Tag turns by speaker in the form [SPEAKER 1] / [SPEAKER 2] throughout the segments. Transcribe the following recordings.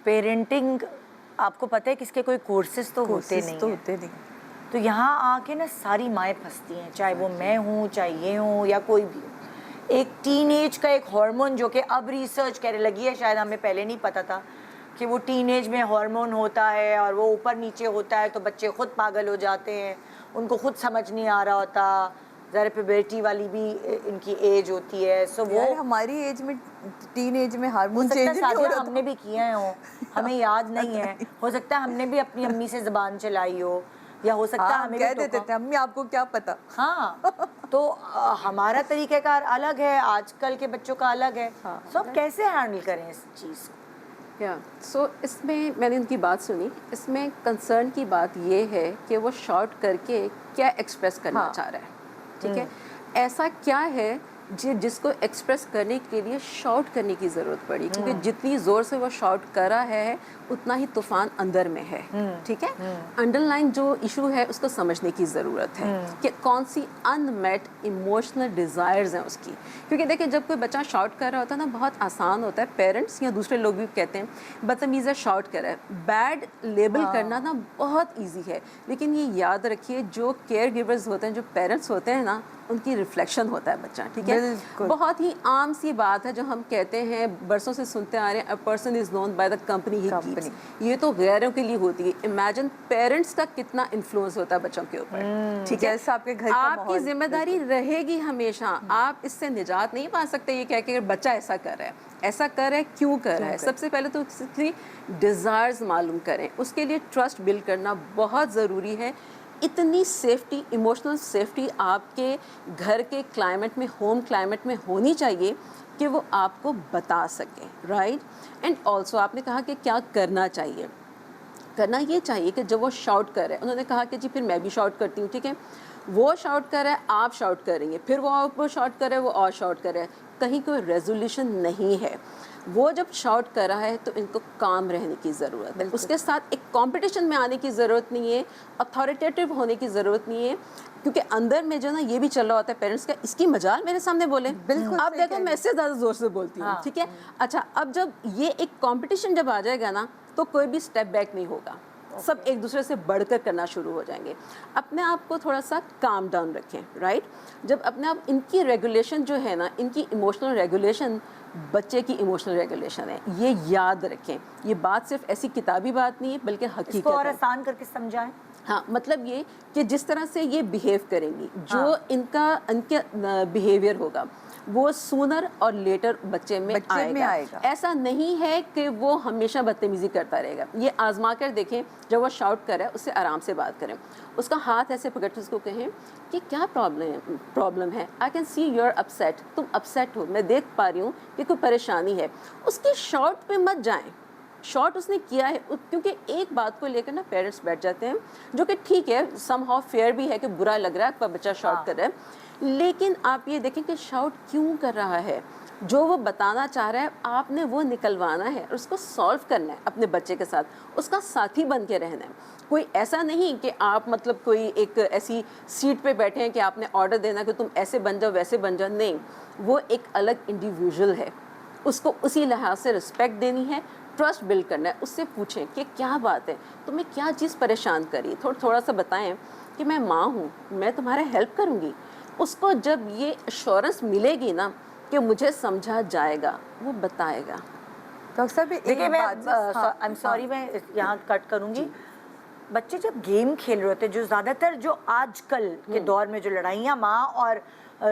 [SPEAKER 1] Parenting आपको पता है किसके कोई कोर्सेज तो होते नहीं। तो यहाँ आके ना सारी माएँ फंसती हैं, चाहे वो मैं हूँ, चाहे ये हूँ या कोई भी हो। एक टीनेज का एक हार्मोन जो कि अब रिसर्च कहने लगी है, शायद हमें पहले नहीं पता था कि वो टीनेज में हार्मोन होता है और वो ऊपर नीचे होता है, तो बच्चे खुद पागल हो जाते हैं, उनको खुद समझ नहीं आ रहा होता। ज़रा प्यूबर्टी वाली भी इनकी एज होती है। सो वो
[SPEAKER 2] हमारी एज में, टीन एज में हार्मोन
[SPEAKER 1] चेंज
[SPEAKER 2] नहीं हो रहा,
[SPEAKER 1] हमने भी किए हैं, हमें याद नहीं है। हो सकता है हमने भी अपनी अम्मी से ज़बान चलाई हो, या हो सकता है हमें
[SPEAKER 2] कह देते थे अम्मी आपको क्या पता।
[SPEAKER 1] हाँ, तो हमारा तरीक़ेकार अलग है, आजकल के बच्चों का अलग है। सो अब कैसे हैंडल करें इस चीज़ को?
[SPEAKER 3] सो इसमें मैंने उनकी बात सुनी। इसमें कंसर्न की बात ये है कि वो शॉर्ट करके क्या एक्सप्रेस करना चाह रहा है, ठीक है। ऐसा क्या है जिसको एक्सप्रेस करने के लिए शॉर्ट करने की ज़रूरत पड़ी, क्योंकि जितनी ज़ोर से वो शॉर्ट कर रहा है उतना ही तूफान अंदर में है, ठीक है। अंडरलाइन जो इशू है उसको समझने की ज़रूरत है कि कौन सी अनमेट इमोशनल डिज़ायर्स हैं उसकी। क्योंकि देखिए, जब कोई बच्चा शॉर्ट कर रहा होता है ना, बहुत आसान होता है, पेरेंट्स या दूसरे लोग भी कहते हैं बदतमीज़ है, शॉर्ट कर रहा है। बैड लेबल करना ना बहुत ईजी है, लेकिन ये याद रखिए जो केयर गिवर्स होते हैं, जो पेरेंट्स होते हैं ना, उनकी रिफ्लेक्शन होता है बच्चा, ठीक है। बहुत ही आम सी बात है जो हम कहते हैं, बरसों से सुनते आ रहे हैं, a person is known by the company he keeps. ये तो गैरों के लिए होती है। इमेजिन पेरेंट्स का कितना इन्फ्लुएंस होता है बच्चों के ऊपर, ठीक है।
[SPEAKER 2] आपके घर का
[SPEAKER 3] आपकी जिम्मेदारी रहेगी हमेशा, आप इससे निजात नहीं पा सकते ये कह के बच्चा ऐसा कर रहा है, ऐसा कर रहा है, क्यों कर रहा है। सबसे पहले तो उसकी डिज़ायर्स मालूम करें, उसके लिए ट्रस्ट बिल्ड करना बहुत ज़रूरी है। इतनी सेफ्टी, इमोशनल सेफ्टी आपके घर के क्लाइमेट में, होम क्लाइमेट में होनी चाहिए कि वो आपको बता सके, राइट। एंड ऑल्सो आपने कहा कि क्या करना चाहिए। करना ये चाहिए कि जब वो शाउट कर रहे हैं, उन्होंने कहा कि जी फिर मैं भी शाउट करती हूँ, ठीक है। वो शाउट कर रहा है, आप शाउट करेंगे, फिर वो शाउट कर रहा है, वो और शाउट कर रहा है, कहीं कोई रेजोल्यूशन नहीं है। वो जब शाउट कर रहा है तो इनको काम रहने की ज़रूरत है, उसके साथ एक कंपटीशन में आने की ज़रूरत नहीं है, अथॉरिटेटिव होने की ज़रूरत नहीं है, क्योंकि अंदर में जो ना ये भी चल रहा होता है पेरेंट्स का, इसकी मजाल मेरे सामने बोले। बिल्कुल, अब देखो मैं इससे ज़्यादा ज़ोर से बोलती हूँ, ठीक है। अच्छा, अब जब ये एक कंपटीशन जब आ जाएगा ना, तो कोई भी स्टेप बैक नहीं होगा, सब एक दूसरे से बढ़कर करना शुरू हो जाएंगे। अपने आप को थोड़ा सा काम डाउन रखें, राइट। जब अपने आप, इनकी रेगुलेशन जो है ना, इनकी इमोशनल रेगुलेशन बच्चे की इमोशनल रेगुलेशन है, ये याद रखें। ये बात सिर्फ ऐसी किताबी बात नहीं है, बल्कि हकीकत है।
[SPEAKER 1] और आसान करके समझाएं।
[SPEAKER 3] हाँ, मतलब ये कि जिस तरह से ये बिहेव करेंगी, जो इनके बिहेवियर होगा, वो सूनर और लेटर बच्चे में आएगा। ऐसा नहीं है कि वो हमेशा बदतमीजी करता रहेगा। ये आजमा कर देखें, जब वो शाउट करे उससे आराम से बात करें, उसका हाथ ऐसे पकड़ के उसको कहें कि क्या प्रॉब्लम है, I can see you are upset, तुम अपसेट हो, मैं देख पा रही हूँ कि कोई परेशानी है। उसकी शॉर्ट पे मत जाएं, शॉर्ट उसने किया है, क्योंकि एक बात को लेकर ना पेरेंट्स बैठ जाते हैं, जो कि ठीक है, समहाउ फेयर भी है कि बुरा लग रहा है पर बच्चा शॉर्ट कर रहा है, लेकिन आप ये देखें कि शाउट क्यों कर रहा है, जो वो बताना चाह रहा है आपने वो निकलवाना है और उसको सॉल्व करना है अपने बच्चे के साथ, उसका साथी बन के रहना है। कोई ऐसा नहीं कि आप मतलब कोई एक ऐसी सीट पे बैठे हैं कि आपने ऑर्डर देना कि तुम ऐसे बन जाओ वैसे बन जाओ, नहीं, वो एक अलग इंडिविजुअल है, उसको उसी लिहाज से रिस्पेक्ट देनी है, ट्रस्ट बिल्ड करना है। उससे पूछें कि क्या बात है, तुम्हें क्या चीज़ परेशान करी, थोड़ा सा बताएं कि मैं माँ हूँ, मैं तुम्हारा हेल्प करूँगी। उसको जब ये एश्योरेंस मिलेगी ना कि मुझे समझा जाएगा, वो बताएगा।
[SPEAKER 2] डॉक्टर साहब,
[SPEAKER 1] देखिए मैं आई एम सॉरी, मैं यहाँ कट करूँगी। बच्चे जब गेम खेल रहे होते हैं, जो ज़्यादातर जो आजकल के दौर में जो लड़ाइयाँ माँ और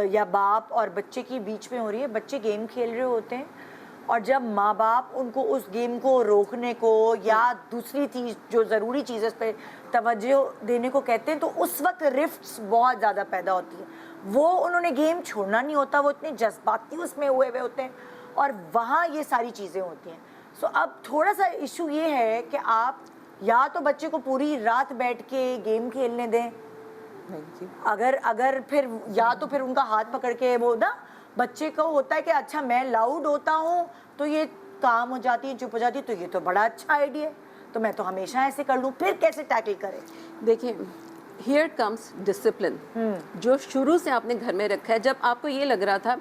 [SPEAKER 1] या बाप और बच्चे के बीच में हो रही है, बच्चे गेम खेल रहे होते हैं और जब माँ बाप उनको उस गेम को रोकने को या दूसरी चीज़ जो ज़रूरी चीज़ है उस पर तवज्जो देने को कहते हैं, तो उस वक्त रिफ्ट्स बहुत ज़्यादा पैदा होती है। वो उन्होंने गेम छोड़ना नहीं होता, वो इतने जज्बाती उसमें हुए हुए होते हैं और वहाँ ये सारी चीज़ें होती हैं। सो अब थोड़ा सा इशू ये है कि आप या तो बच्चे को पूरी रात बैठ के गेम खेलने दें, अगर फिर या तो फिर उनका हाथ पकड़ के वो ना, बच्चे को होता है कि अच्छा मैं लाउड होता हूँ तो ये काम हो जाती है, चुप हो जाती है, तो ये तो बड़ा अच्छा आइडिया है, तो मैं तो हमेशा ऐसे कर लूँ। फिर कैसे टैकल करें?
[SPEAKER 3] देखिए, हियर कम्स डिसिप्लिन, जो शुरू से आपने घर में रखा है। जब आपको ये लग रहा था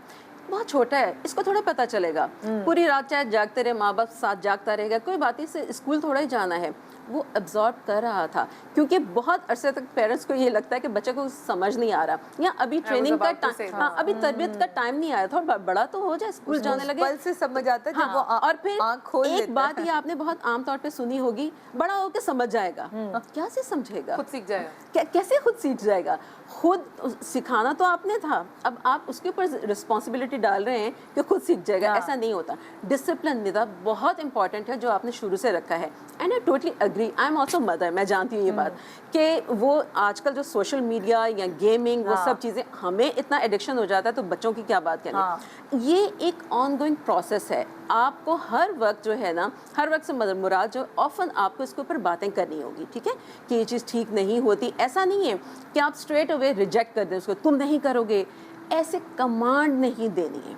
[SPEAKER 3] बहुत छोटा है, इसको थोड़ा पता चलेगा। पूरी रात चाहे जागते रहे, माँ बाप साथ जागता रहेगा, कोई बात नहीं, इसे स्कूल थोड़ा ही जाना है। वो एब्जॉर्ब कर रहा था, क्योंकि बहुत अरसे तक पेरेंट्स को ये लगता है कि बच्चे को समझ नहीं आ रहा, या अभी ट्रेनिंग का टाइम, हाँ अभी तरबियत का टाइम नहीं आया, थोड़ा बड़ा तो हो जाए, स्कूल जाने लगे,
[SPEAKER 2] पल से समझ आता है जब
[SPEAKER 3] हाँ,
[SPEAKER 2] वो
[SPEAKER 3] और फिर
[SPEAKER 2] आँख खोल लेता
[SPEAKER 3] एक बात
[SPEAKER 2] है।
[SPEAKER 3] ये आपने बहुत आम तौर पे सुनी होगी, बड़ा होकर समझ जाएगा। क्या से समझेगा,
[SPEAKER 4] खुद सीख जाएगा।
[SPEAKER 3] कैसे खुद सीख जाएगा? खुद सिखाना तो आपने था, अब आप उसके ऊपर रिस्पॉन्सिबिलिटी डाल रहे हैं कि खुद सीख जाएगा। ऐसा नहीं होता। डिसिप्लिन निदा बहुत इंपॉर्टेंट है जो आपने शुरू से रखा है, and I totally agree. I am also mother, मैं जानती हूँ ये बात कि वो आजकल जो सोशल मीडिया या गेमिंग वो सब चीज़ें, हमें इतना एडिक्शन हो जाता है, तो बच्चों की क्या बात करें। ये एक ऑनगोइंग प्रोसेस है। आपको हर वक्त जो है ना, हर वक्त से मुराद जो ऑफन आपको इसके ऊपर बातें करनी होगी, ठीक है, कि ये चीज़ ठीक नहीं होती। ऐसा नहीं है कि आप स्ट्रेट अवे रिजेक्ट कर दें उसको, तुम नहीं करोगे, ऐसे कमांड नहीं देनी है।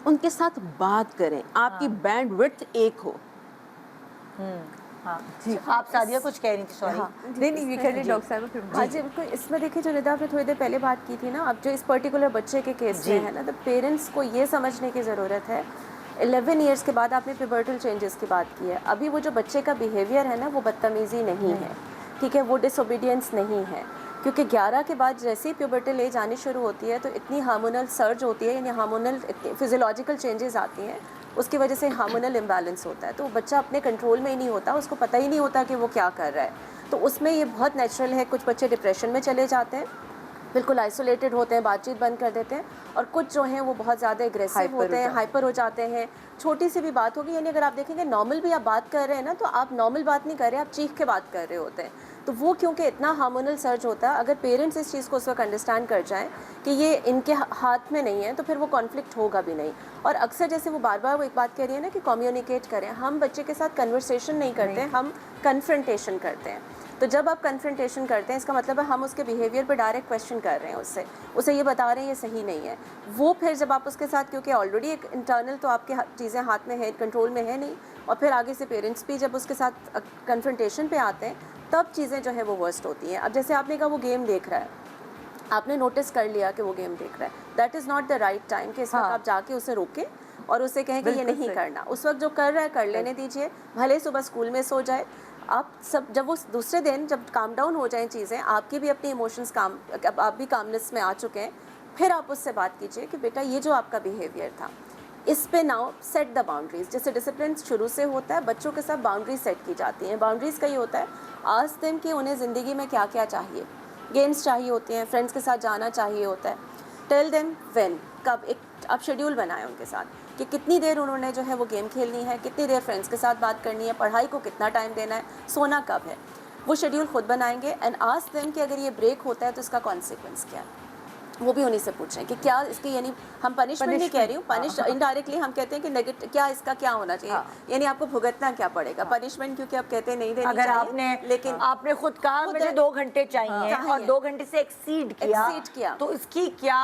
[SPEAKER 3] उनके साथ बात करें, आपकी बैंडविड्थ एक हो।
[SPEAKER 1] हाँ जी, आप सादिया कुछ कह रही थी, सॉरी।
[SPEAKER 2] हाँ, नहीं ये कह रहे डॉक्टर साहब फिर
[SPEAKER 5] हाँ जी, बिल्कुल। इसमें देखिए, जो निदा आपने थोड़ी देर पहले बात की थी ना, अब जो इस पर्टिकुलर बच्चे के केस में है ना, तो पेरेंट्स को ये समझने की ज़रूरत है, 11 इयर्स के बाद आपने पिबर्टल चेंजेस की बात की है, अभी वो जो बच्चे का बिहेवियर है ना, वो बदतमीज़ी नहीं है, ठीक है, वो डिसोबीडियंस नहीं है, क्योंकि 11 के बाद जैसे ही प्यूबर्टल एज आनी शुरू होती है तो इतनी हार्मोनल सर्ज होती है, यानी हार्मोनल फिजियोलॉजिकल चेंजेस आती हैं, उसकी वजह से हार्मोनल इम्बैलेंस होता है, तो बच्चा अपने कंट्रोल में ही नहीं होता, उसको पता ही नहीं होता कि वो क्या कर रहा है। तो उसमें ये बहुत नेचुरल है, कुछ बच्चे डिप्रेशन में चले जाते हैं, बिल्कुल आइसोलेटेड होते हैं, बातचीत बंद कर देते हैं, और कुछ जो हैं वो बहुत ज़्यादा एग्रेसिव होते हैं, हाइपर हो जाते हैं। छोटी सी भी बात होगी, यानी अगर आप देखेंगे नॉर्मल भी आप बात कर रहे हैं ना, तो आप नॉर्मल बात नहीं कर रहे, आप चीख के बात कर रहे होते हैं। तो वो क्योंकि इतना हार्मोनल सर्ज होता है, अगर पेरेंट्स इस चीज़ को उस वक्त अंडरस्टैंड कर जाएं कि ये इनके हाथ में नहीं है, तो फिर वो कॉन्फ्लिक्ट होगा भी नहीं। और अक्सर जैसे वो बार बार वो एक बात कह रही है ना कि कम्युनिकेट करें, हम बच्चे के साथ कन्वर्सेशन नहीं करते, हम कन्फ्रंटेशन करते हैं। तो जब आप कन्फ्रंटेशन करते हैं, इसका मतलब है हम उसके बिहेवियर पर डायरेक्ट क्वेश्चन कर रहे हैं, उसे ये बता रहे हैं ये सही नहीं है। वो फिर जब आप उसके साथ, क्योंकि ऑलरेडी एक इंटरनल तो आपके चीज़ें हाथ में है, कंट्रोल में है नहीं, और फिर आगे से पेरेंट्स भी जब उसके साथ कन्फ्रंटेशन पे आते हैं, तब चीज़ें जो है वो वर्स्ट होती हैं। अब जैसे आपने कहा वो गेम देख रहा है, आपने नोटिस कर लिया कि वो गेम देख रहा है, that is not the right time कि इस वक्त आप जाके उसे रोकें और उसे कहें कि ये नहीं करना। उस वक्त जो कर रहा है कर लेने दीजिए, भले सुबह स्कूल में सो जाए। आप सब जब वो दूसरे दिन जब काम डाउन हो जाएं चीज़ें, आपकी भी अपनी इमोशंस काम, आप भी कामनेस में आ चुके हैं, फिर आप उससे बात कीजिए कि बेटा ये जो आपका बिहेवियर था, इस पे नाउ सेट द बाउंड्रीज। जैसे डिसिप्लिन शुरू से होता है, बच्चों के साथ बाउंड्रीज सेट की जाती हैं। बाउंड्रीज का ये होता है, आज दिन कि उन्हें ज़िंदगी में क्या क्या चाहिए, गेम्स चाहिए होते हैं, फ्रेंड्स के साथ जाना चाहिए होता है, टेल देम व्हेन, कब, एक आप शेड्यूल बनाएं उनके साथ कि कितनी देर उन्होंने जो है वो गेम खेलनी है, कितनी देर फ्रेंड्स के साथ बात करनी है, पढ़ाई को कितना टाइम देना है, सोना कब है, वो शेड्यूल खुद बनाएंगे। एंड आस्क देम कि अगर ये ब्रेक होता है तो इसका कॉन्सिक्वेंस क्या है, वो भी उन्हीं से पूछें कि क्या इसकी, यानी हम पनिशमेंट नहीं कह रही हूँ, पनिश इनडायरेक्टली हम कहते हैं कि नेगेटिव क्या इसका क्या होना चाहिए, यानी आपको भुगतना क्या पड़ेगा, पनिशमेंट क्योंकि आप कहते हैं नहीं देनी
[SPEAKER 1] अगर
[SPEAKER 5] चाहिए,
[SPEAKER 1] आपने
[SPEAKER 5] लेकिन
[SPEAKER 1] आपने खुद कहा मुझे 2 घंटे चाहिए और 2 घंटे से एक्सीड किया तो इसकी क्या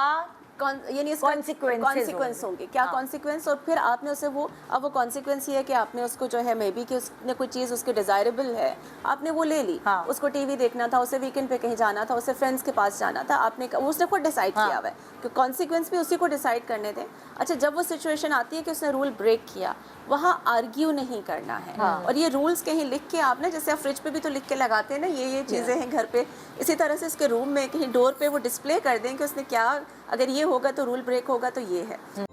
[SPEAKER 5] यानी
[SPEAKER 1] Consequences
[SPEAKER 5] कॉन्सिक्वेंस होंगे, क्या कॉन्सिक्वेंस, और फिर आपने उसे वो, अब वो कॉन्सिक्वेंस ये है कि आपने उसको जो है मे बी कि उसने कोई चीज़ उसके डिज़ायरेबल है, आपने वो ले ली, उसको टीवी देखना था, उसे वीकेंड पे कहीं जाना था, उसे फ्रेंड्स के पास जाना था, आपने उसने खुद डिसाइड किया हुआ है कि कॉन्सिक्वेंस भी उसी को डिसाइड करने दें। अच्छा, जब वो सिचुएशन आती है कि उसने रूल ब्रेक किया, वहाँ आर्ग्यू नहीं करना है। और ये रूल्स कहीं लिख के, आप ना जैसे आप फ्रिज पे भी तो लिख के लगाते हैं ना, ये चीज़ें हैं घर पे, इसी तरह से इसके रूम में कहीं डोर पे वो डिस्प्ले कर दें कि उसने क्या, अगर ये होगा तो रूल ब्रेक होगा तो ये है।